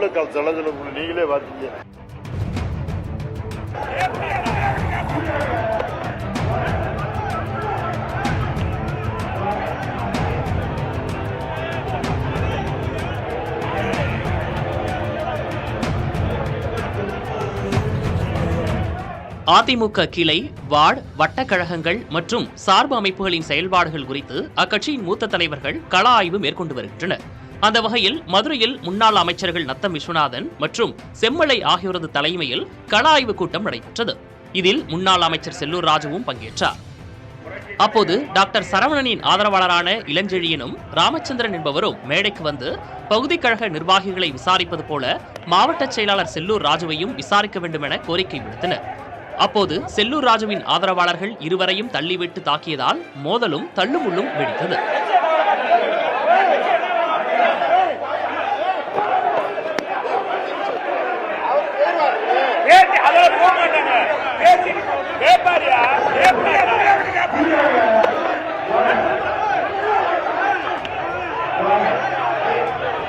உள்ள கால் சலஜல நீங்களே பார்த்தீங்க. அதிமுக கிளை, வார்டு, வட்டக் கழகங்கள் மற்றும் சார்பு அமைப்புகளின் செயல்பாடுகள் குறித்து அக்கட்சியின் மூத்த தலைவர்கள் கள ஆய்வு மேற்கொண்டு வருகின்றனர். அந்த வகையில் மதுரையில் முன்னாள் அமைச்சர்கள் நத்தம் விஸ்வநாதன் மற்றும் செம்மலை ஆகியோரது தலைமையில் கள ஆய்வு கூட்டம் நடைபெற்றது. இதில் முன்னாள் அமைச்சர் செல்லூர் ராஜுவும் பங்கேற்றார். அப்போது டாக்டர் சரவணனின் ஆதரவாளரான இளஞ்செழியனும் ராமச்சந்திரன் என்பவரும் மேடைக்கு வந்து பகுதி கழக நிர்வாகிகளை விசாரிப்பது போல மாவட்ட செயலாளர் செல்லூர் ராஜுவையும் விசாரிக்க வேண்டும் என கோரிக்கை விடுத்தனர். அப்போது செல்லூர் ராஜுவின் ஆதரவாளர்கள் இருவரையும் தள்ளிவிட்டு தாக்கியதால் மோதலும் தள்ளுமுள்ளும் வெடித்தது. பேசி